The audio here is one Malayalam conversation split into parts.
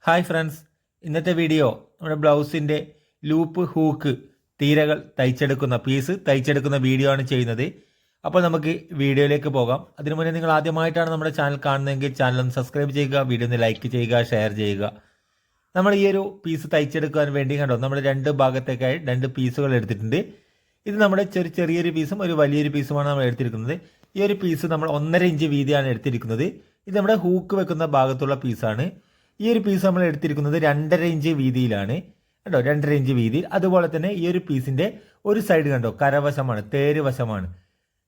ഹായ് ഫ്രണ്ട്സ്, ഇന്നത്തെ വീഡിയോ നമ്മുടെ ബ്ലൗസിൻ്റെ ലൂപ്പ് ഹൂക്ക് തീരകൾ തയ്ച്ചെടുക്കുന്ന പീസ് തയ്ച്ചെടുക്കുന്ന വീഡിയോ ആണ് ചെയ്യുന്നത്. അപ്പോൾ നമുക്ക് വീഡിയോയിലേക്ക് പോകാം. അതിനു മുന്നേ നിങ്ങൾ ആദ്യമായിട്ടാണ് നമ്മുടെ ചാനൽ കാണുന്നതെങ്കിൽ ചാനൽ ഒന്ന് സബ്സ്ക്രൈബ് ചെയ്യുക, വീഡിയോ ഒന്ന് ലൈക്ക് ചെയ്യുക, ഷെയർ ചെയ്യുക. നമ്മൾ ഈ ഒരു പീസ് തയ്ച്ചെടുക്കാൻ വേണ്ടി കണ്ടോ നമ്മൾ രണ്ട് ഭാഗത്തേക്കായി രണ്ട് പീസുകൾ എടുത്തിട്ടുണ്ട്. ഇത് നമ്മുടെ ചെറിയൊരു പീസും ഒരു വലിയൊരു പീസുമാണ് നമ്മൾ എടുത്തിരിക്കുന്നത്. ഈ ഒരു പീസ് നമ്മൾ 1.5 ഇഞ്ച് വീതിയാണ് എടുത്തിരിക്കുന്നത്. ഇത് നമ്മുടെ ഹൂക്ക് വെക്കുന്ന ഭാഗത്തുള്ള പീസാണ്. ഈ ഒരു പീസ് നമ്മൾ എടുത്തിരിക്കുന്നത് 2.5 ഇഞ്ച് വീതിയിലാണ് കേട്ടോ, 2.5 ഇഞ്ച് വീതിയിൽ. അതുപോലെ തന്നെ ഈ ഒരു പീസിൻ്റെ ഒരു സൈഡ് കണ്ടോ കരവശമാണ്, തേര് വശമാണ്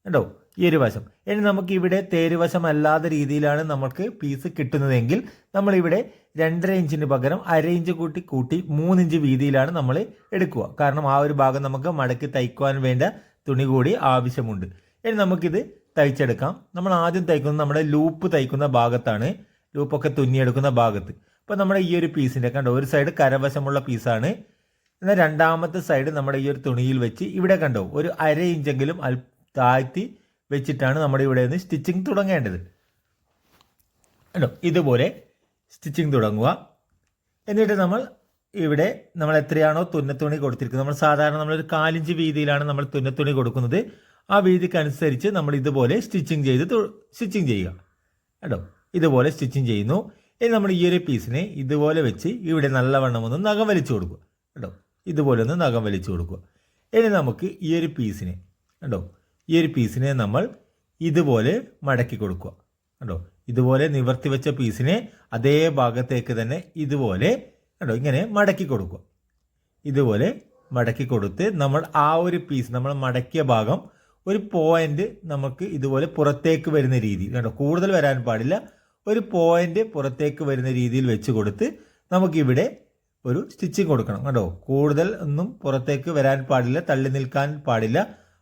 കേട്ടോ, ഈ ഒരു വശം. ഇനി നമുക്ക് ഇവിടെ തേര് വശം അല്ലാത്ത രീതിയിലാണ് നമുക്ക് പീസ് കിട്ടുന്നതെങ്കിൽ നമ്മളിവിടെ 2.5 ഇഞ്ചിന് പകരം 1/2 ഇഞ്ച് കൂട്ടി 3 ഇഞ്ച് വീതിയിലാണ് നമ്മൾ എടുക്കുക. കാരണം ആ ഒരു ഭാഗം നമുക്ക് മടക്കി തയ്ക്കുവാൻ വേണ്ട തുണി കൂടി ആവശ്യമുണ്ട്. ഇനി നമുക്കിത് തയ്ച്ചെടുക്കാം. നമ്മൾ ആദ്യം തയ്ക്കുന്നത് നമ്മുടെ ലൂപ്പ് തയ്ക്കുന്ന ഭാഗത്താണ്, ലൂപ്പൊക്കെ തുന്നിയെടുക്കുന്ന ഭാഗത്ത്. അപ്പോൾ നമ്മുടെ ഈ ഒരു പീസിൻ്റെ കണ്ടോ ഒരു സൈഡ് കരവശമുള്ള പീസാണ്. എന്നാൽ രണ്ടാമത്തെ സൈഡ് നമ്മുടെ ഈ ഒരു തുണിയിൽ വെച്ച് ഇവിടെ കണ്ടോ ഒരു 1/2 ഇഞ്ചെങ്കിലും താഴ്ത്തി വെച്ചിട്ടാണ് നമ്മുടെ ഇവിടെ നിന്ന് സ്റ്റിച്ചിങ് തുടങ്ങേണ്ടത് കണ്ടോ. ഇതുപോലെ സ്റ്റിച്ചിങ് തുടങ്ങുക. എന്നിട്ട് നമ്മൾ എത്രയാണോ തുന്നത്തുണി കൊടുത്തിരിക്കുന്നത്, നമ്മൾ സാധാരണ നമ്മളൊരു 4 ഇഞ്ച് വീതിയിലാണ് നമ്മൾ തുന്നത്തുണി കൊടുക്കുന്നത്. ആ വീതിക്കനുസരിച്ച് നമ്മൾ ഇതുപോലെ സ്റ്റിച്ചിങ് ചെയ്യുക കേട്ടോ. ഇതുപോലെ സ്റ്റിച്ചിങ് ചെയ്യുന്നു. ഇനി നമ്മൾ ഈ ഒരു പീസിനെ ഇതുപോലെ വെച്ച് ഇവിടെ നല്ലവണ്ണം ഒന്ന് നഖം വലിച്ചു കൊടുക്കുക കേട്ടോ. ഇതുപോലെ ഒന്ന് നഖം വലിച്ചു കൊടുക്കുക. ഇനി നമുക്ക് ഈ ഒരു പീസിനെ കേട്ടോ, ഈ ഒരു പീസിനെ നമ്മൾ ഇതുപോലെ മടക്കി കൊടുക്കുക കേട്ടോ. ഇതുപോലെ നിവർത്തി വെച്ച പീസിനെ അതേ ഭാഗത്തേക്ക് തന്നെ ഇതുപോലെ കേട്ടോ ഇങ്ങനെ മടക്കി കൊടുക്കുക. ഇതുപോലെ മടക്കി കൊടുത്ത് നമ്മൾ ആ ഒരു പീസ് നമ്മൾ മടക്കിയ ഭാഗം ഒരു പോയിന്റ് നമുക്ക് ഇതുപോലെ പുറത്തേക്ക് വരുന്ന രീതിയിൽ കേട്ടോ, കൂടുതൽ വരാൻ പാടില്ല, ഒരു പോയിന്റ് പുറത്തേക്ക് വരുന്ന രീതിയിൽ വെച്ച് കൊടുത്ത് നമുക്കിവിടെ ഒരു സ്റ്റിച്ചിങ് കൊടുക്കണം കേട്ടോ. കൂടുതൽ ഒന്നും പുറത്തേക്ക് വരാൻ പാടില്ല, തള്ളി നിൽക്കാൻ പാടില്ല,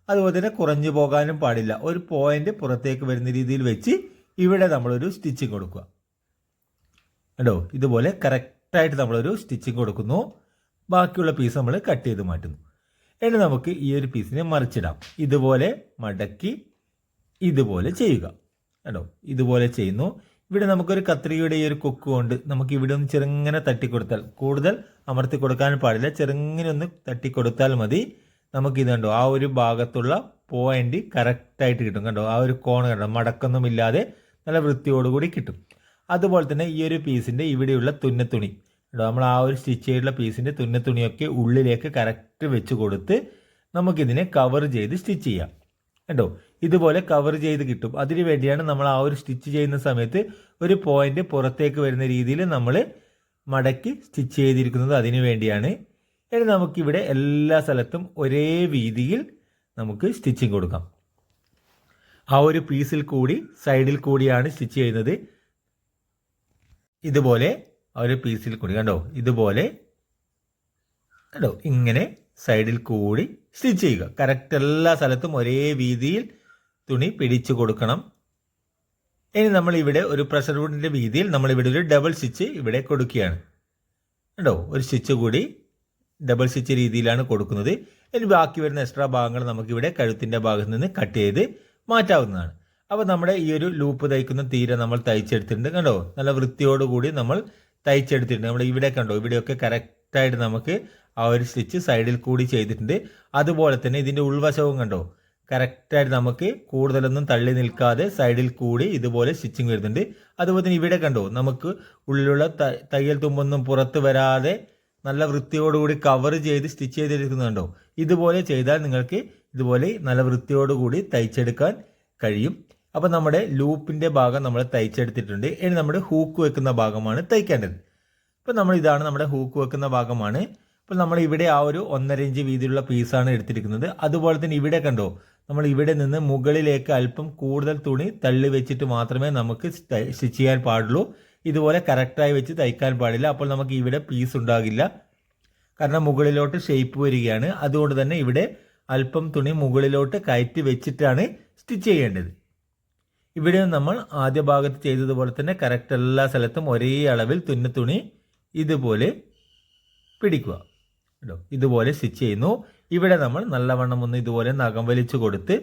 അതുപോലെ തന്നെ കുറഞ്ഞു പോകാനും പാടില്ല. ഒരു പോയിന്റ് പുറത്തേക്ക് വരുന്ന രീതിയിൽ വെച്ച് ഇവിടെ നമ്മളൊരു സ്റ്റിച്ചിങ് കൊടുക്കുക കേട്ടോ. ഇതുപോലെ കറക്റ്റായിട്ട് നമ്മളൊരു സ്റ്റിച്ചിങ് കൊടുക്കുന്നു. ബാക്കിയുള്ള പീസ് നമ്മൾ കട്ട് ചെയ്ത് മാറ്റുന്നു. ഇനി നമുക്ക് ഈ ഒരു പീസിനെ മറിച്ചിടാം. ഇതുപോലെ മടക്കി ഇതുപോലെ ചെയ്യുക കേട്ടോ. ഇതുപോലെ ചെയ്യുന്നു. ഇവിടെ നമുക്കൊരു കത്രികയുടെ ഈ ഒരു കൊക്ക് കൊണ്ട് നമുക്ക് ഇവിടെ ഒന്ന് ചെറുങ്ങനെ തട്ടിക്കൊടുത്താൽ, കൂടുതൽ അമർത്തി കൊടുക്കാൻ പാടില്ല, ചെറുങ്ങനെ ഒന്ന് തട്ടിക്കൊടുത്താൽ മതി. നമുക്കിത് കണ്ടോ ആ ഒരു ഭാഗത്തുള്ള പോയിന്റ് കറക്റ്റായിട്ട് കിട്ടും കണ്ടോ. ആ ഒരു കോൺ കണ്ടോ മടക്കൊന്നും ഇല്ലാതെ നല്ല വൃത്തിയോടുകൂടി കിട്ടും. അതുപോലെ തന്നെ ഈ ഒരു പീസിൻ്റെ ഇവിടെയുള്ള തുന്നത്തുണി കേട്ടോ, നമ്മൾ ആ ഒരു സ്റ്റിച്ച് ചെയ്തിട്ടുള്ള പീസിൻ്റെ തുന്നത്തുണിയൊക്കെ ഉള്ളിലേക്ക് കറക്റ്റ് വെച്ച് കൊടുത്ത് നമുക്കിതിനെ കവർ ചെയ്ത് സ്റ്റിച്ച് ചെയ്യാം കേട്ടോ. ഇതുപോലെ കവർ ചെയ്ത് കിട്ടും. അതിനു വേണ്ടിയാണ് നമ്മൾ ആ ഒരു സ്റ്റിച്ച് ചെയ്യുന്ന സമയത്ത് ഒരു പോയിന്റ് പുറത്തേക്ക് വരുന്ന രീതിയിൽ നമ്മൾ മടക്കി സ്റ്റിച്ച് ചെയ്തിരിക്കുന്നത്, അതിനു വേണ്ടിയാണ്. ഇനി നമുക്കിവിടെ എല്ലാ സ്ഥലത്തും ഒരേ വീതിയിൽ നമുക്ക് സ്റ്റിച്ചിങ് കൊടുക്കാം. ആ ഒരു പീസിൽ കൂടി സൈഡിൽ കൂടിയാണ് സ്റ്റിച്ച് ചെയ്യുന്നത്. ഇതുപോലെ ആ ഒരു പീസിൽ കൂടി കണ്ടോ, ഇതുപോലെ കണ്ടോ ഇങ്ങനെ സൈഡിൽ കൂടി സ്റ്റിച്ച് ചെയ്യുക. കറക്റ്റ് എല്ലാ സ്ഥലത്തും ഒരേ വീതിയിൽ തുണി പിടിച്ചു കൊടുക്കണം. ഇനി നമ്മൾ ഇവിടെ ഒരു പ്രഷർ വുഡിൻ്റെ വീതിയിൽ നമ്മളിവിടെ ഒരു ഡബിൾ സ്റ്റിച്ച് ഇവിടെ കൊടുക്കുകയാണ് കേട്ടോ. ഒരു സ്റ്റിച്ച് കൂടി ഡബിൾ സ്റ്റിച്ച് രീതിയിലാണ് കൊടുക്കുന്നത്. ഇനി ബാക്കി വരുന്ന എക്സ്ട്രാ ഭാഗങ്ങൾ നമുക്കിവിടെ കഴുത്തിൻ്റെ ഭാഗത്ത് നിന്ന് കട്ട് ചെയ്ത് മാറ്റാവുന്നതാണ്. അപ്പോൾ നമ്മുടെ ഈ ഒരു ലൂപ്പ് തയ്ക്കുന്ന തീരെ നമ്മൾ തയ്ച്ചെടുത്തിട്ടുണ്ട് കണ്ടോ. നല്ല വൃത്തിയോടുകൂടി നമ്മൾ തയ്ച്ചെടുത്തിട്ടുണ്ട്. നമ്മൾ ഇവിടെ കണ്ടോ, ഇവിടെയൊക്കെ കറക്റ്റായിട്ട് നമുക്ക് ആ ഒരു സ്റ്റിച്ച് സൈഡിൽ കൂടി ചെയ്തിട്ടുണ്ട്. അതുപോലെ തന്നെ ഇതിൻ്റെ ഉൾവശവും കണ്ടോ കറക്റ്റായിട്ട് നമുക്ക് കൂടുതലൊന്നും തള്ളി നിൽക്കാതെ സൈഡിൽ കൂടി ഇതുപോലെ സ്റ്റിച്ചിങ് വരുന്നുണ്ട്. അതുപോലെ തന്നെ ഇവിടെ കണ്ടോ നമുക്ക് ഉള്ളിലുള്ള തയ്യൽ തുമ്പൊന്നും പുറത്ത് വരാതെ നല്ല വൃത്തിയോടുകൂടി കവർ ചെയ്ത് സ്റ്റിച്ച് ചെയ്തെടുക്കുന്നുണ്ടോ. ഇതുപോലെ ചെയ്താൽ നിങ്ങൾക്ക് ഇതുപോലെ നല്ല വൃത്തിയോടുകൂടി തയ്ച്ചെടുക്കാൻ കഴിയും. അപ്പോൾ നമ്മുടെ ലൂപ്പിൻ്റെ ഭാഗം നമ്മൾ തയ്ച്ചെടുത്തിട്ടുണ്ട്. ഇനി നമ്മുടെ ഹൂക്ക് വെക്കുന്ന ഭാഗമാണ് തയ്ക്കേണ്ടത്. അപ്പോൾ ഇതാണ് നമ്മുടെ ഹൂക്ക് വെക്കുന്ന ഭാഗമാണ്. അപ്പോൾ നമ്മൾ ഇവിടെ ആ ഒരു 1.5 ഇഞ്ച് വീതിയുള്ള പീസാണ് എടുത്തിരിക്കുന്നത്. അതുപോലെ തന്നെ ഇവിടെ കണ്ടോ നമ്മൾ ഇവിടെ നിന്ന് മുകളിലേക്ക് അല്പം കൂടുതൽ തുണി തള്ളി വെച്ചിട്ട് മാത്രമേ നമുക്ക് സ്റ്റിച്ച് ചെയ്യാൻ പാടുള്ളൂ. ഇതുപോലെ കറക്റ്റായി വെച്ച് തയ്ക്കാൻ പാടില്ല. അപ്പോൾ നമുക്ക് ഇവിടെ പീസ് ഉണ്ടാകില്ല, കാരണം മുകളിലോട്ട് ഷേപ്പ് വരികയാണ്. അതുകൊണ്ട് തന്നെ ഇവിടെ അല്പം തുണി മുകളിലോട്ട് കയറ്റി വെച്ചിട്ടാണ് സ്റ്റിച്ച് ചെയ്യേണ്ടത്. ഇവിടെ നമ്മൾ ആദ്യ ഭാഗത്ത് ചെയ്തതുപോലെ തന്നെ കറക്റ്റ് എല്ലാ സ്ഥലത്തും ഒരേ അളവിൽ തുന്നത്തുണി ഇതുപോലെ പിടിക്കുക കേട്ടോ. ഇതുപോലെ സ്റ്റിച്ച് ചെയ്യുന്നു. ഇവിടെ നമ്മൾ നല്ലവണ്ണം ഒന്ന് ഇതുപോലെ നഖം വലിച്ചു കൊടുത്ത്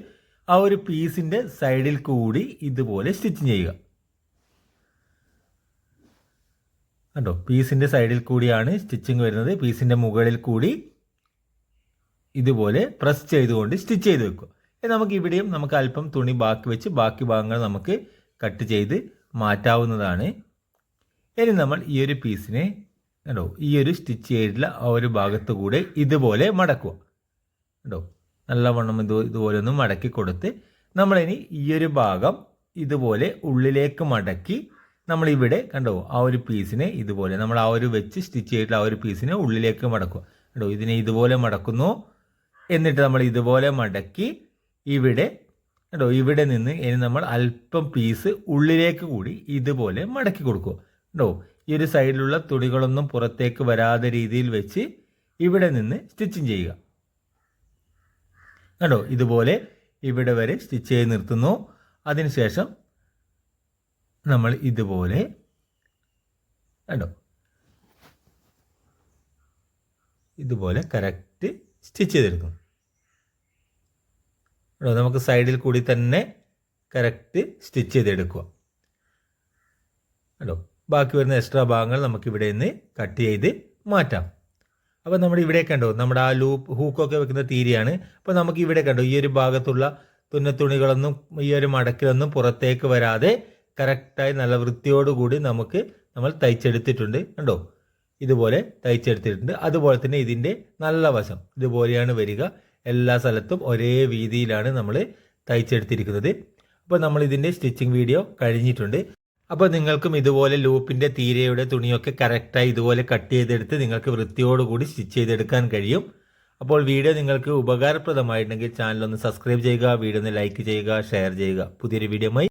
ആ ഒരു പീസിൻ്റെ സൈഡിൽ കൂടി ഇതുപോലെ സ്റ്റിച്ച് ചെയ്യുക. കണ്ടോ, പീസിൻ്റെ സൈഡിൽ കൂടിയാണ് സ്റ്റിച്ചിങ് വരുന്നത്. പീസിൻ്റെ മുകളിൽ കൂടി ഇതുപോലെ പ്രസ് ചെയ്തുകൊണ്ട് സ്റ്റിച്ച് ചെയ്ത് വെക്കുക. നമുക്ക് ഇവിടെയും നമുക്ക് അല്പം തുണി ബാക്കി വെച്ച് ബാക്കി ഭാഗങ്ങൾ നമുക്ക് കട്ട് ചെയ്ത് മാറ്റാവുന്നതാണ്. ഇനി നമ്മൾ ഈ ഒരു പീസിനെ കണ്ടോ, ഈ ഒരു സ്റ്റിച്ച് ചെയ്തിട്ടുള്ള ആ ഒരു ഭാഗത്ത് കൂടെ ഇതുപോലെ മടക്കുക. കണ്ടോ, നല്ലവണ്ണം ഇതുപോലെ ഒന്ന് മടക്കി കൊടുത്ത് നമ്മളിനി ഈ ഒരു ഭാഗം ഇതുപോലെ ഉള്ളിലേക്ക് മടക്കി നമ്മളിവിടെ കണ്ടോ ആ ഒരു പീസിനെ ഇതുപോലെ നമ്മൾ ആ ഒരു വെച്ച് സ്റ്റിച്ച് ചെയ്തിട്ടുള്ള ആ ഒരു പീസിനെ ഉള്ളിലേക്ക് മടക്കുക. കണ്ടോ, ഇതിനെ ഇതുപോലെ മടക്കുന്നു. എന്നിട്ട് നമ്മൾ ഇതുപോലെ മടക്കി ഇവിടെ കണ്ടോ, ഇവിടെ നിന്ന് ഇനി നമ്മൾ അല്പം പീസ് ഉള്ളിലേക്ക് കൂടി ഇതുപോലെ മടക്കി കൊടുക്കുക. കണ്ടോ, ഈ ഒരു സൈഡിലുള്ള തുണികളൊന്നും പുറത്തേക്ക് വരാതെ രീതിയിൽ വെച്ച് ഇവിടെ നിന്ന് സ്റ്റിച്ചിങ് ചെയ്യുക. കണ്ടോ, ഇതുപോലെ ഇവിടെ വരെ സ്റ്റിച്ച് ചെയ്ത് നിർത്തുന്നു. അതിനുശേഷം നമ്മൾ ഇതുപോലെ കണ്ടോ ഇതുപോലെ കറക്റ്റ് സ്റ്റിച്ച് ചെയ്തെടുക്കും. നമുക്ക് സൈഡിൽ കൂടി തന്നെ കറക്റ്റ് സ്റ്റിച്ച് ചെയ്തെടുക്കുക. കണ്ടോ, ബാക്കി വരുന്ന എക്സ്ട്രാ ഭാഗങ്ങൾ നമുക്കിവിടെ നിന്ന് കട്ട് ചെയ്ത് മാറ്റാം. അപ്പോൾ നമ്മുടെ ഇവിടെ കണ്ടോ നമ്മുടെ ആ ലൂപ്പ് ഹൂക്കൊക്കെ വെക്കുന്ന തീരെയാണ്. അപ്പോൾ നമുക്ക് ഇവിടെ കണ്ടോ ഈ ഒരു ഭാഗത്തുള്ള തുന്നത്തുണികളൊന്നും ഈ ഒരു മടക്കിലൊന്നും പുറത്തേക്ക് വരാതെ കറക്റ്റായി നല്ല വൃത്തിയോടുകൂടി നമ്മൾ തയ്ച്ചെടുത്തിട്ടുണ്ട്. കണ്ടോ, ഇതുപോലെ തയ്ച്ചെടുത്തിട്ടുണ്ട്. അതുപോലെ തന്നെ ഇതിൻ്റെ നല്ല വശം ഇതുപോലെയാണ് വരിക. എല്ലാ സ്ഥലത്തും ഒരേ വീതിയിലാണ് നമ്മൾ തയ്ച്ചെടുത്തിരിക്കുന്നത്. അപ്പോൾ നമ്മൾ ഇതിൻ്റെ സ്റ്റിച്ചിങ് വീഡിയോ കഴിഞ്ഞിട്ടുണ്ട്. അപ്പോൾ നിങ്ങൾക്കും ഇതുപോലെ ലൂപ്പിൻ്റെ തീരയുടെ തുണിയൊക്കെ കറക്റ്റായി ഇതുപോലെ കട്ട് ചെയ്തെടുത്ത് നിങ്ങൾക്ക് വൃത്തിയോടുകൂടി സ്റ്റിച്ച് ചെയ്തെടുക്കാൻ കഴിയും. അപ്പോൾ വീഡിയോ നിങ്ങൾക്ക് ഉപകാരപ്രദമായിട്ടുണ്ടെങ്കിൽ ചാനൽ ഒന്ന് സബ്സ്ക്രൈബ് ചെയ്യുക, വീഡിയോ ഒന്ന് ലൈക്ക് ചെയ്യുക, ഷെയർ ചെയ്യുക. പുതിയൊരു വീഡിയോയുമായി